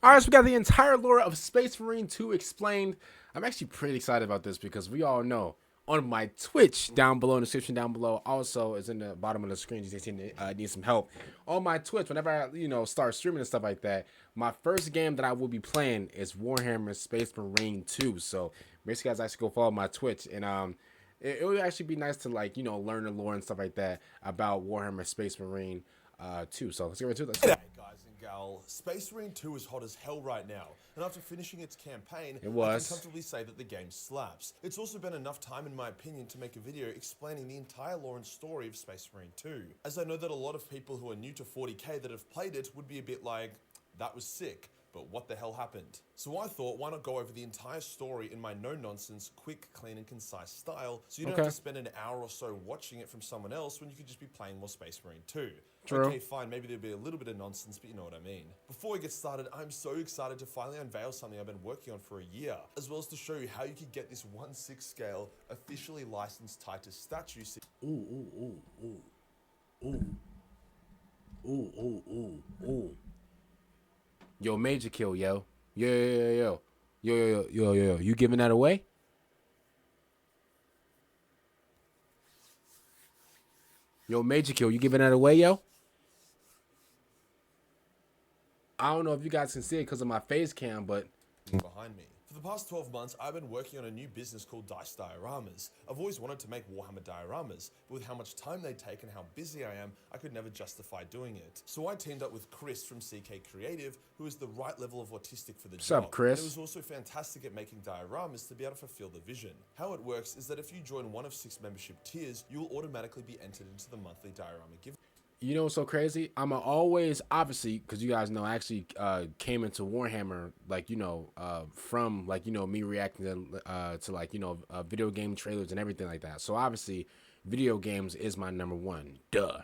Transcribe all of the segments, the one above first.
Alright, so we got the entire lore of Space Marine 2 explained. I'm actually pretty excited about this because we all know on my Twitch down below, in the description down below, also is in the bottom of the screen. You need some help on my Twitch. Whenever I start streaming and stuff like that, my first game that I will be playing is Warhammer Space Marine 2. So make sure you guys actually go follow my Twitch, and it would actually be nice to learn the lore and stuff like that about Warhammer Space Marine 2. So let's get right to it. Let's go. Hey guys and gal, Space Marine 2 is hot as hell right now, and after finishing its campaign, I can comfortably say that the game slaps. It's also been enough time in my opinion to make a video explaining the entire lore and story of Space Marine 2, as I know that a lot of people who are new to 40k that have played it would be a bit like, that was sick, but what the hell happened? So I thought, why not go over the entire story in my no-nonsense, quick, clean and concise style, so you don't have to spend an hour or so watching it from someone else when you could just be playing more Space Marine 2. True. Okay, fine, maybe there'll be a little bit of nonsense, but you know what I mean. Before we get started, I'm so excited to finally unveil something I've been working on for a year, as well as to show you how you could get this 1/6 scale, officially licensed Titus statue. Yo, Majorkill, yo. Yo. You giving that away? Yo, Majorkill, you giving that away, yo? I don't know if you guys can see it because of my face cam, but Behind me. For the past 12 months, I've been working on a new business called Dice Dioramas. I've always wanted to make Warhammer dioramas, but with how much time they take and how busy I am, I could never justify doing it. So I teamed up with Chris from CK Creative, who is the right level of autistic for the job. What's up, Chris? And it was also fantastic at making dioramas to be able to fulfill the vision. How it works is that if you join one of 6 membership tiers, you will automatically be entered into the monthly diorama giveaway. you know what's so crazy? I'm always, obviously, because you guys know, I actually came into Warhammer, from, me reacting to video game trailers and everything like that. So, obviously, video games is my number one. Duh.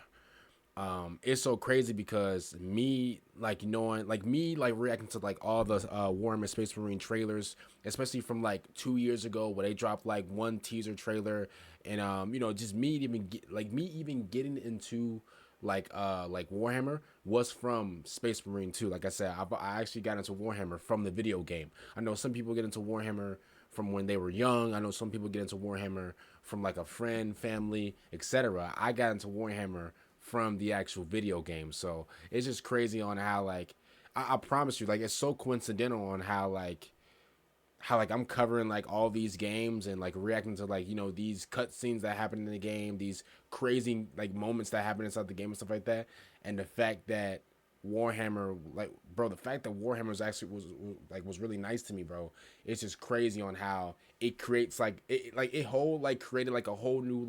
It's so crazy because me, reacting to, all the Warhammer Space Marine trailers, especially from, 2 years ago where they dropped, one teaser trailer, and, just me even getting into Warhammer was from Space Marine 2. Like I said, I actually got into Warhammer from the video game. I know some people get into Warhammer from when they were young. I know some people get into Warhammer from a friend, family, etc. I got into Warhammer from the actual video game. So it's just crazy on how I promise you, it's so coincidental on how I'm covering all these games and reacting to these cutscenes that happen in the game, these crazy moments that happen inside the game and stuff like that, and the fact that Warhammer, the fact that Warhammer was actually was really nice to me, bro. It's just crazy on how it creates created a whole new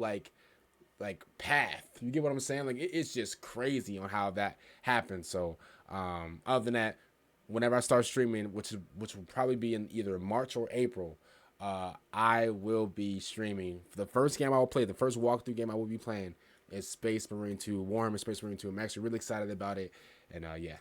path. You get what I'm saying? It's just crazy on how that happened. So other than that, whenever I start streaming, which will probably be in either March or April, I will be streaming. The first game I will play, the first walkthrough game I will be playing is Space Marine 2, Warhammer Space Marine 2. I'm actually really excited about it, and yeah.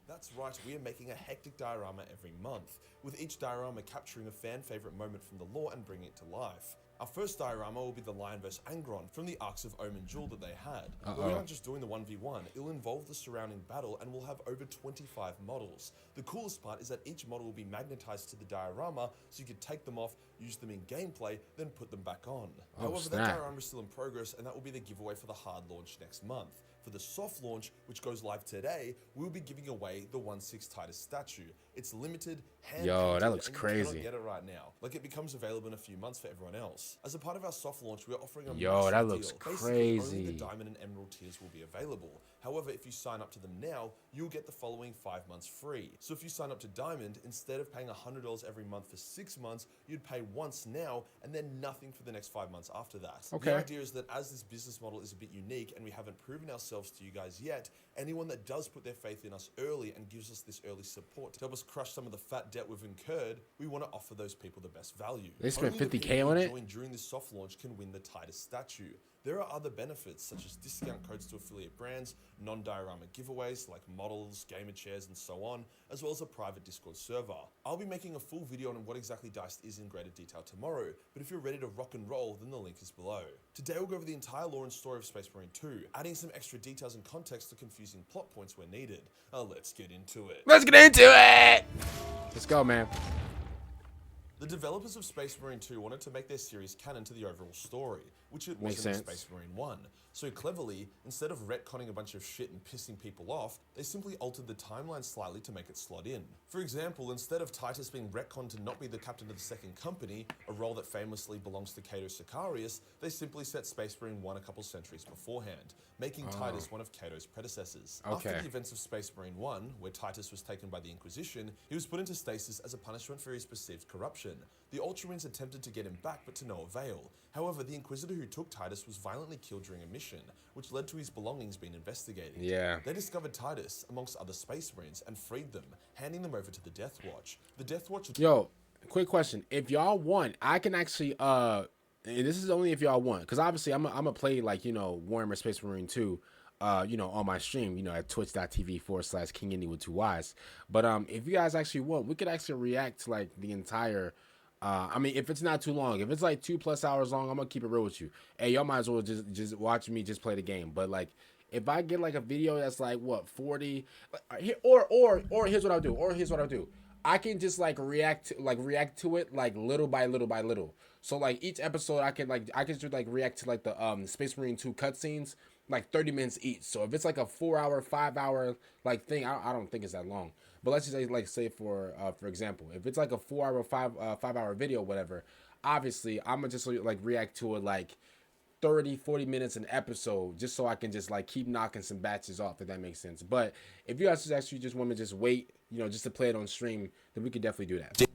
That's right, we are making a hectic diorama every month, with each diorama capturing a fan favorite moment from the lore and bringing it to life. Our first diorama will be the Lion vs Angron from the Arcs of Omen duel that they had. But we aren't just doing the 1v1, it'll involve the surrounding battle and we'll have over 25 models. The coolest part is that each model will be magnetized to the diorama, so you can take them off, use them in gameplay, then put them back on. However, that diorama is still in progress, and that will be the giveaway for the hard launch next month. For the soft launch, which goes live today, we'll be giving away the 1/6 Titus statue. It's limited, Yo, that looks crazy. You cannot get it right now. It becomes available in a few months for everyone else. As a part of our soft launch, we're offering a Yo, that looks deal. crazy. Basically, only the Diamond and Emerald tiers will be available. However, if you sign up to them now, you'll get the following 5 months free. So if you sign up to Diamond, instead of paying $100 every month for 6 months, you'd pay once now and then nothing for the next 5 months after that. Okay. The idea is that as this business model is a bit unique and we haven't proven ourselves to you guys yet, anyone that does put their faith in us early and gives us this early support to help us crush some of the fat debt we've incurred, we want to offer those people the best value. They spent Only the $50K people on who it? join during this soft launch can win the Titus statue. There are other benefits such as discount codes to affiliate brands, non-diorama giveaways like models, gamer chairs and so on, as well as a private Discord server. I'll be making a full video on what exactly Diced is in greater detail tomorrow, but if you're ready to rock and roll, then the link is below. Today we'll go over the entire lore and story of Space Marine 2, adding some extra details and context to confusing plot points where needed. Let's get into it. Let's get into it! Let's go, man. The developers of Space Marine 2 wanted to make their series canon to the overall story, which it wasn't in Space Marine 1. So cleverly, instead of retconning a bunch of shit and pissing people off, they simply altered the timeline slightly to make it slot in. For example, instead of Titus being retconned to not be the captain of the Second Company, a role that famously belongs to Cato Psykers, they simply set Space Marine 1 a couple centuries beforehand, making Titus one of Cato's predecessors. After the events of Space Marine 1, where Titus was taken by the Inquisition, he was put into stasis as a punishment for his perceived corruption. The Ultramarines attempted to get him back, but to no avail. However, the Inquisitor who took Titus was violently killed during a mission, which led to his belongings being investigated. They discovered Titus, amongst other Space Marines, and freed them, handing them over to the Death Watch. The Death Watch... Yo, quick question. If y'all want, I can actually, and this is only if y'all want, because obviously I'm gonna play, like, you know, Warhammer Space Marine 2, you know, on my stream, you know, at twitch.tv/KingIndy with 2 Ys. But if you guys actually want, we could actually react to, like, the entire... I mean, if it's not too long, if it's like 2+ hours long, I'm gonna keep it real with you. Hey, y'all might as well just watch me just play the game. But like, if I get like a video that's like what 40, or here's what I'll do. I can just like react to it like little by little. So like each episode, I can just like react to like the Space Marine 2 cutscenes, like 30 minutes each. So if it's like a 4-hour, 5-hour like thing, I don't think it's that long. But let's just say for example, if it's like a 4-hour, 5-hour video, whatever, obviously I'm gonna just like react to it like 30-40 minutes an episode, just so I can just like keep knocking some batches off, if that makes sense. But if you guys actually just want me to just wait, you know, just to play it on stream, then we could definitely do that.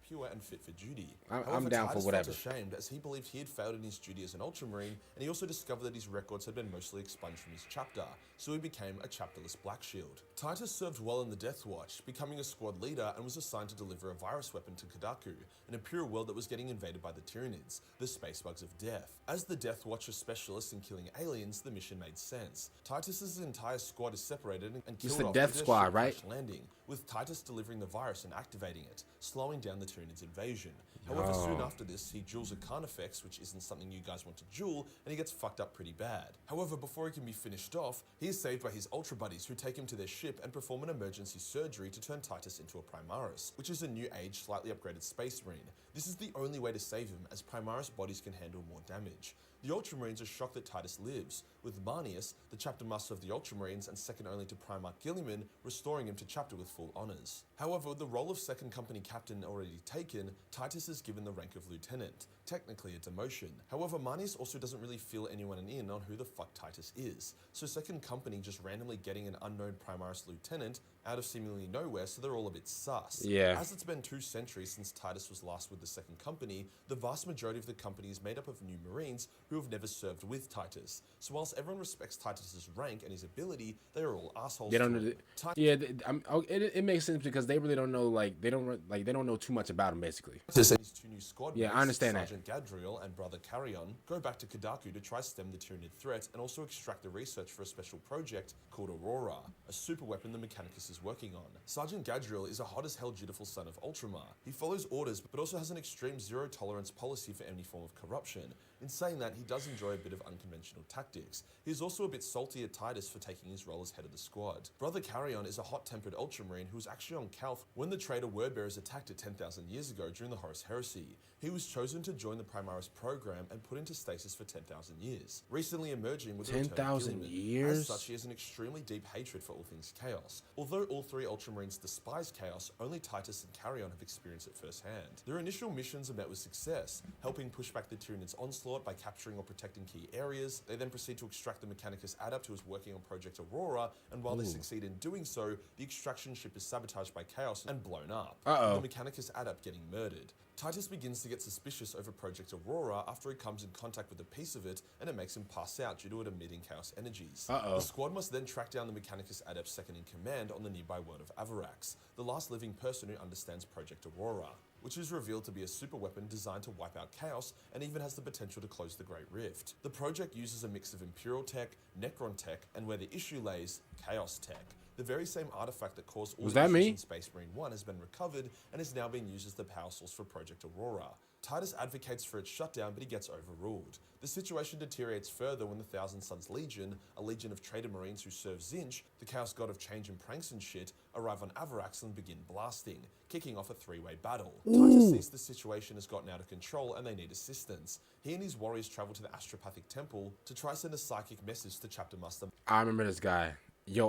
Pure and fit for duty. I'm down for whatever. Titus felt ashamed as he believed he had failed in his duty as an Ultramarine, and he also discovered that his records had been mostly expunged from his chapter, so he became a chapterless Black Shield. Titus served well in the Death Watch, becoming a squad leader and was assigned to deliver a virus weapon to Kadaku, an Imperial world that was getting invaded by the Tyranids, the space bugs of death. As the Death Watcher specialist in killing aliens, the mission made sense. Titus's entire squad is separated and killed off Death Squad, right? Landing, with Titus delivering the virus and activating it, slowing down the Tyranids' invasion. However, soon after this, he duels a Carnifex, which isn't something you guys want to duel, and he gets fucked up pretty bad. However, before he can be finished off, he is saved by his Ultra Buddies, who take him to their ship and perform an emergency surgery to turn Titus into a Primaris, which is a new age, slightly upgraded Space Marine. This is the only way to save him, as Primaris bodies can handle more damage. The Ultramarines are shocked that Titus lives, with Manius, the chapter master of the Ultramarines and second only to Primarch Guilliman, restoring him to chapter with full honours. However, with the role of second company captain already taken, Titus is given the rank of lieutenant, technically a demotion. However, Manius also doesn't really fill anyone in on who the fuck Titus is, so second company just randomly getting an unknown Primaris lieutenant out of seemingly nowhere, so they're all a bit sus. As it's been 2 centuries since Titus was last with the second company, the vast majority of the company is made up of new Marines who have never served with Titus. So whilst everyone respects Titus's rank and his ability, they are all assholes. They don't know. It makes sense because they really don't know. Like they don't know too much about him, basically. Titus and his 2 new squad mates, I understand Sergeant Gadriel and Brother Carrion, go back to Kadaku to try stem the Tyranid threat and also extract the research for a special project called Aurora, a super weapon the Mechanicus is working on. Sergeant Gadriel is a hot as hell dutiful son of Ultramar. He follows orders, but also has an extreme zero tolerance policy for any form of corruption. In saying that, he does enjoy a bit of unconventional tactics. He is also a bit salty at Titus for taking his role as head of the squad. Brother Carrion is a hot-tempered Ultramarine who was actually on Calth when the traitor Wordbearers attacked it 10,000 years ago during the Horus Heresy. He was chosen to join the Primaris program and put into stasis for 10,000 years, recently emerging with 10,000 years? As such, he has an extremely deep hatred for all things Chaos. Although all 3 Ultramarines despise Chaos, only Titus and Carrion have experienced it firsthand. Their initial missions are met with success, helping push back the Tyranids' onslaught by capturing or protecting key areas. They then proceed to extract the Mechanicus Adept who is working on Project Aurora, and while they succeed in doing so, the extraction ship is sabotaged by Chaos and blown up, with the Mechanicus Adept getting murdered. Titus begins to get suspicious over Project Aurora after he comes in contact with a piece of it, and it makes him pass out due to it emitting Chaos energies. The squad must then track down the Mechanicus Adept's second in command on the nearby world of Avarax, the last living person who understands Project Aurora. which is revealed to be a super weapon designed to wipe out chaos and even has the potential to close the Great Rift. The project uses a mix of Imperial tech, Necron tech, and where the issue lays, chaos tech. The very same artifact that caused all the issues in Space Marine 1 has been recovered and is now being used as the power source for Project Aurora. Titus advocates for its shutdown, but he gets overruled. The situation deteriorates further when the Thousand Sons Legion, a legion of traitor marines who serve Tzeentch, the chaos god of change and pranks and shit, arrive on Avarax and begin blasting, kicking off a three-way battle. Titus sees the situation has gotten out of control and they need assistance. He and his warriors travel to the Astropathic Temple to try send a psychic message to Chapter Master. I remember this guy. The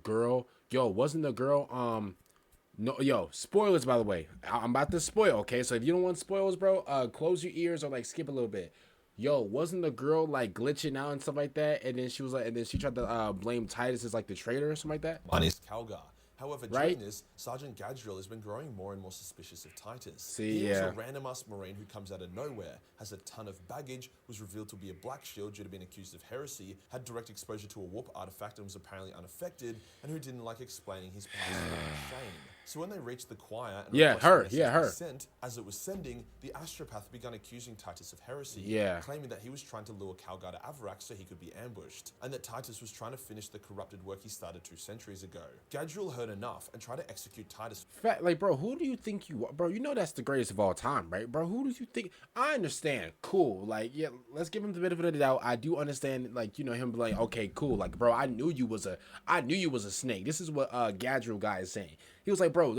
girl, wasn't the girl, no, spoilers, by the way. I'm about to spoil, okay? So if you don't want spoilers, bro, close your ears or, like, skip a little bit. Wasn't the girl, like, glitching out and stuff like that? And then she was like, and then she tried to blame Titus as, like, the traitor or something like that? Minus Calgar. However, during this, Sergeant Gadriel has been growing more and more suspicious of Titus. He was a random-ass Marine who comes out of nowhere, has a ton of baggage, was revealed to be a Black Shield due to being accused of heresy, had direct exposure to a warp artifact and was apparently unaffected, and who didn't like explaining his past shame. So when they reached the choir and sent, as it was sending, the Astropath began accusing Titus of heresy, claiming that he was trying to lure Calgar to Avarax so he could be ambushed, and that Titus was trying to finish the corrupted work he started 2 centuries ago. Gadriel heard enough and tried to execute Titus. Like, bro, who do you think you are? Bro, you know that's the greatest of all time, right? Bro, who do you think? I understand. Cool. Like, yeah, let's give him the benefit of the doubt. I do understand, like, you know, him like, okay, cool. Like, bro, I knew you was a snake. This is what Gadriel guy is saying. He was like, bro,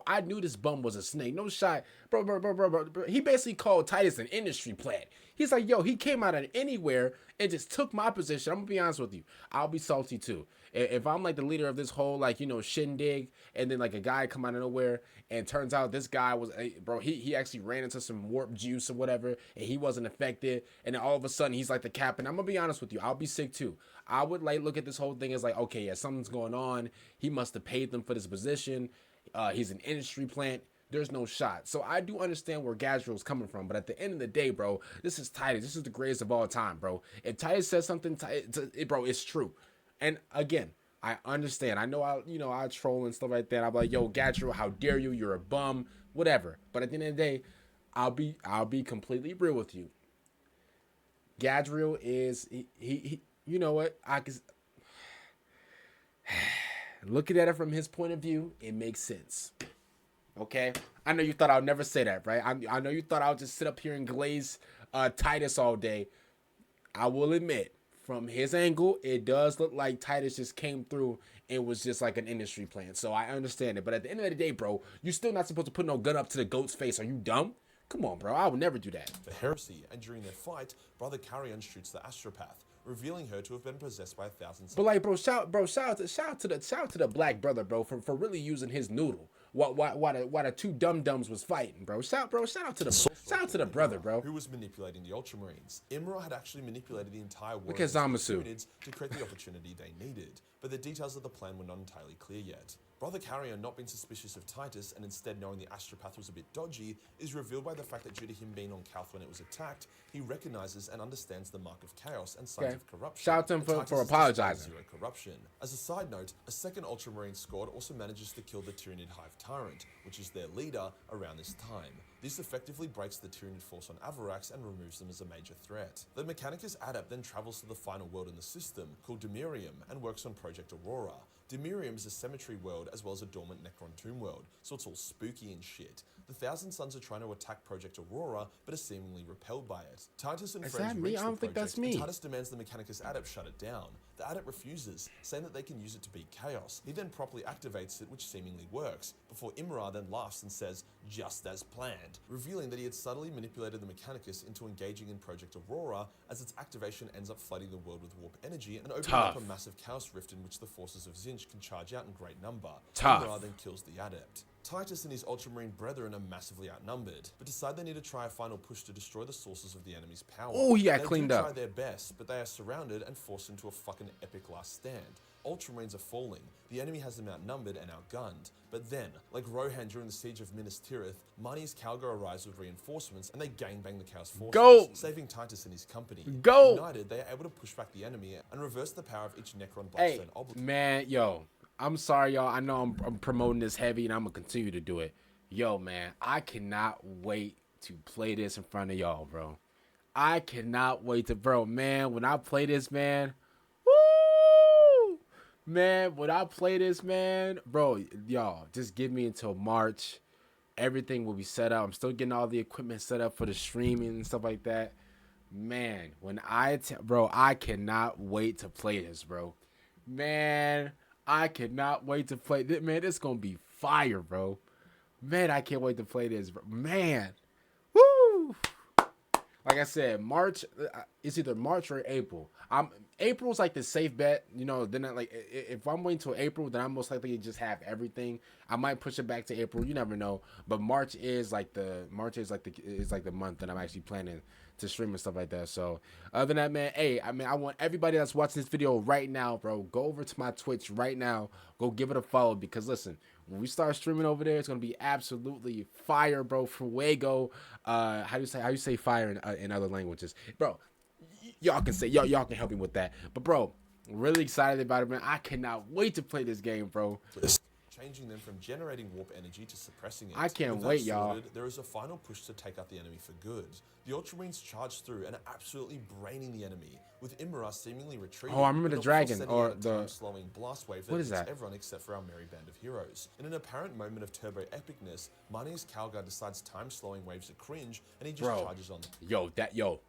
I knew this bum was a snake. No shot. Bro. He basically called Titus an industry plant. He's like, he came out of anywhere and just took my position. I'm going to be honest with you. I'll be salty too. If I'm like the leader of this whole, like, you know, shindig, and then like a guy come out of nowhere and turns out this guy was, bro, he actually ran into some warp juice or whatever and he wasn't affected. And then all of a sudden he's like the captain. I'm going to be honest with you. I'll be sick too. I would like look at this whole thing as like, okay, yeah, something's going on. He must have paid them for this position. He's an industry plant. There's no shot. So I do understand where Gadriel's coming from. But at the end of the day, bro, this is Titus. This is the greatest of all time, bro. If Titus says something, bro, it's true. And again, I understand. I know I troll and stuff like that. I'm like, Gadriel, how dare you? You're a bum. Whatever. But at the end of the day, I'll be completely real with you. Gadriel is he you know what? I can looking at it from his point of view, it makes sense. Okay? I know you thought I would never say that, right? I know you thought I would just sit up here and glaze Titus all day. I will admit, from his angle, it does look like Titus just came through and was just like an industry plant. So I understand it. But at the end of the day, bro, you're still not supposed to put no gun up to the goat's face. Are you dumb? Come on, bro. I would never do that. For heresy, and during their fight, Brother Carrion shoots the Astropath, revealing her to have been possessed by 1,000. But like, shout out to the black brother, bro, for really using his noodle. While the two dum-dums was fighting, bro. Shout out to the brother, bro. Who was manipulating the Ultramarines. Imra had actually manipulated the entire war of the Tyranids to create the opportunity they needed, but the details of the plan were not entirely clear yet. Brother Carrion, not being suspicious of Titus and instead knowing the Astropath was a bit dodgy, is revealed by the fact that due to him being on Calth when it was attacked, he recognizes and understands the mark of chaos and signs of corruption. Shout out to him for apologizing. Zero corruption. As a side note, a second Ultramarine squad also manages to kill the Tyranid Hive Tyrant, which is their leader, around this time. This effectively breaks the Tyranid force on Avarax and removes them as a major threat. The Mechanicus Adept then travels to the final world in the system, called Demirium, and works on Project Aurora. Demirium is a cemetery world as well as a dormant Necron tomb world, so it's all spooky and shit. The Thousand Sons are trying to attack Project Aurora, but are seemingly repelled by it. Titus and friends reach the project, and Titus demands the Mechanicus Adept shut it down. The Adept refuses, saying that they can use it to beat chaos. He then properly activates it, which seemingly works, before Imra then laughs and says, just as planned, revealing that he had subtly manipulated the Mechanicus into engaging in Project Aurora, as its activation ends up flooding the world with warp energy and opening up a massive chaos rift in which the forces of Tzeentch can charge out in great number. Imra then kills the Adept. Titus and his Ultramarine brethren are massively outnumbered, but decide they need to try a final push to destroy the sources of the enemy's power. Oh, he got cleaned up. They try their best, but they are surrounded and forced into a fucking epic last stand. Ultramarines are falling, the enemy has them outnumbered and outgunned, but then, like Rohan during the siege of Minas Tirith, Marnie's Calgar arrives with reinforcements and they gangbang the Chaos forces, saving Titus and his company. United, they are able to push back the enemy and reverse the power of each Necron Blackstone obelisk. Man, I'm sorry, y'all. I know I'm promoting this heavy and I'm going to continue to do it. Yo, man, I cannot wait to play this in front of y'all, bro. I cannot wait to, bro, man, when I play this, man, woo! Man, when I play this, man, bro, y'all, just give me until March. Everything will be set up. I'm still getting all the equipment set up for the streaming and stuff like that. Man, when bro, I cannot wait to play this, bro. Man, I cannot wait to play this. Man, this going to be fire, bro. Man, I can't wait to play this, bro. Man, woo! Like I said, March. It's either March or April. April's like the safe bet, you know. Then if I'm waiting till April, then I'm most likely to just have everything. I might push it back to April. You never know. But March is like the month that I'm actually planning to stream and stuff like that. So other than that, man, hey, I mean, I want everybody that's watching this video right now, bro, go over to my Twitch right now. Go give it a follow because listen, when we start streaming over there, it's gonna be absolutely fire, bro. Fuego. How do you say fire in other languages, bro? Y'all can say y'all can help me with that. But bro, really excited about it, man. I cannot wait to play this game, bro. Changing them from generating warp energy to suppressing it. I can't wait, y'all. There is a final push to take out the enemy for good. The Ultramarines charge through and are absolutely braining the enemy, with Imra seemingly retreating. Oh, I remember the dragon or the slowing blast wave that what is hits that? Everyone except for our merry band of heroes. In an apparent moment of turbo epicness, Manius Calgar decides time slowing waves are cringe and he just charges on them. Yo,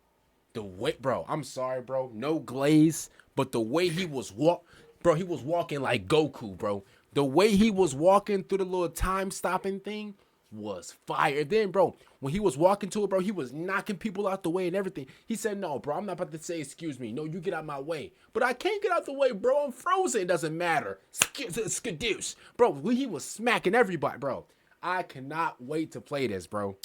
the way, bro, I'm sorry, bro, no glaze, but the way he was he was walking like Goku, bro. The way he was walking through the little time stopping thing was fire. Then, bro, when he was walking to it, bro, he was knocking people out the way and everything. He said, no, bro, I'm not about to say excuse me. No, you get out my way. But I can't get out the way, bro. I'm frozen. It doesn't matter. Skadoosh. Bro, he was smacking everybody, bro. I cannot wait to play this, bro.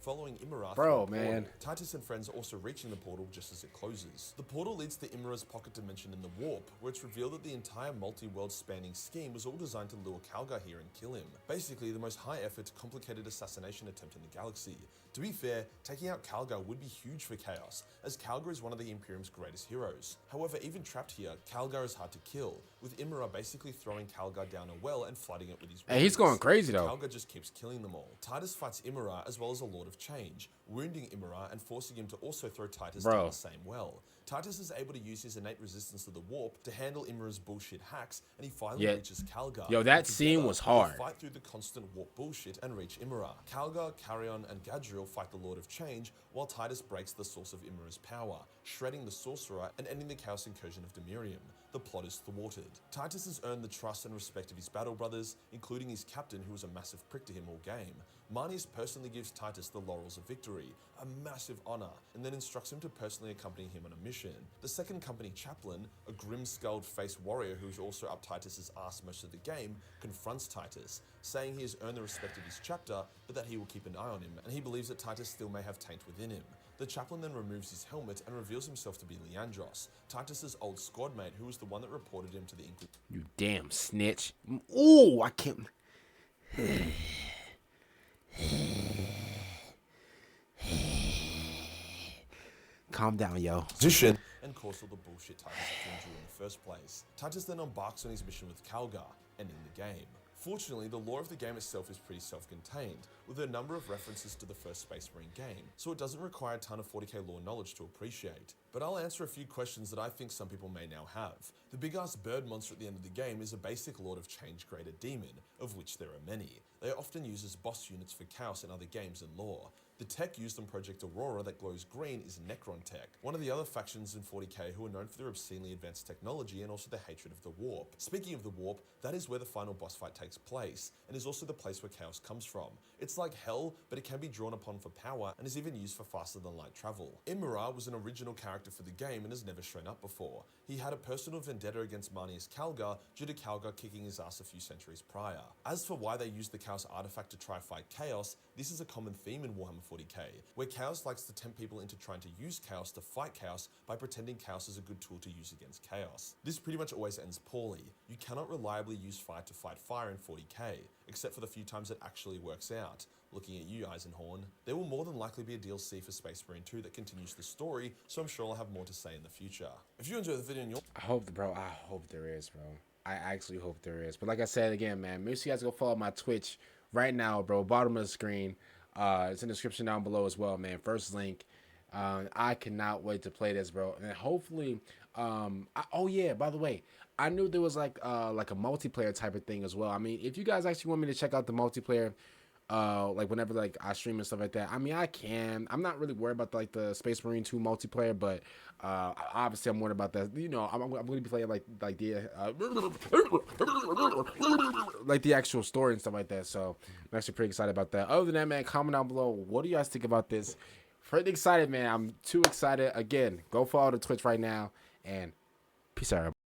Following Imra, bro, man, Titus and friends are also reaching the portal just as it closes. The portal leads to Imra's pocket dimension in the warp, where it's revealed that the entire multi-world spanning scheme was all designed to lure Calgar here and kill him. Basically, the most high-effort, complicated assassination attempt in the galaxy. To be fair, taking out Calgar would be huge for Chaos, as Calgar is one of the Imperium's greatest heroes. However, even trapped here, Calgar is hard to kill, with Imra basically throwing Calgar down a well and flooding it with his warriors. Hey, he's going crazy though. Calgar just keeps killing them all. Titus fights Imra as well as a Lord of Change, wounding Imra and forcing him to also throw Titus down the same well. Titus is able to use his innate resistance to the warp to handle Imra's bullshit hacks, and he finally reaches Calgar. Yo, that scene was hard. They fight through the constant warp bullshit and reach Imra. Calgar, Carrion, and Gadriel fight the Lord of Change, while Titus breaks the source of Imra's power, shredding the Sorcerer and ending the Chaos Incursion of Demirium. The plot is thwarted. Titus has earned the trust and respect of his battle brothers, including his captain, who was a massive prick to him all game. Manius personally gives Titus the laurels of victory, a massive honor, and then instructs him to personally accompany him on a mission. The second company chaplain, a grim-skulled faced warrior who's also up Titus's ass most of the game, confronts Titus, saying he has earned the respect of his chapter, but that he will keep an eye on him, and he believes that Titus still may have taint within him. The chaplain then removes his helmet and reveals himself to be Leandros, Titus's old squad mate who was the one that reported him to the Inquisition. You damn snitch. Ooh, I can't. Calm down, yo. And cause all the bullshit Titus had to endure in the first place. Titus then embarks on his mission with Calgar, ending the game. Fortunately, the lore of the game itself is pretty self-contained, with a number of references to the first Space Marine game, so it doesn't require a ton of 40k lore knowledge to appreciate. But I'll answer a few questions that I think some people may now have. The big-ass bird monster at the end of the game is a basic Lord of Change graded demon, of which there are many. They are often used as boss units for Chaos in other games and lore. The tech used on Project Aurora that glows green is Necron tech, one of the other factions in 40k who are known for their obscenely advanced technology and also their hatred of the warp. Speaking of the warp, that is where the final boss fight takes place, and is also the place where Chaos comes from. It's like hell, but it can be drawn upon for power, and is even used for faster than light travel. Imra was an original character for the game and has never shown up before. He had a personal vendetta against Manius Calgar due to Calgar kicking his ass a few centuries prior. As for why they used the Chaos artifact to try fight Chaos, this is a common theme in Warhammer 40k, where Chaos likes to tempt people into trying to use Chaos to fight Chaos by pretending Chaos is a good tool to use against Chaos. This pretty much always ends poorly. You cannot reliably use fire to fight fire in 40k, except for the few times it actually works out. Looking at you, Eisenhorn. There will more than likely be a DLC for Space Marine 2 that continues the story, so I'm sure I'll have more to say in the future. If you enjoyed the video and I hope there is, bro. I actually hope there is. But like I said again, man, make sure you guys go follow my Twitch right now, bro. Bottom of the screen. It's in the description down below as well, man. First link. I cannot wait to play this, bro. And hopefully, oh yeah, by the way, I knew there was like a multiplayer type of thing as well. I mean, if you guys actually want me to check out the multiplayer, like whenever like I stream and stuff like that, I mean, I can. I'm not really worried about like the Space Marine 2 multiplayer, but obviously I'm worried about that. You know, I'm going to be playing like the like the actual story and stuff like that. So I'm actually pretty excited about that. Other than that, man, comment down below. What do you guys think about this? Pretty excited, man. I'm too excited. Again, go follow the Twitch right now, and peace out.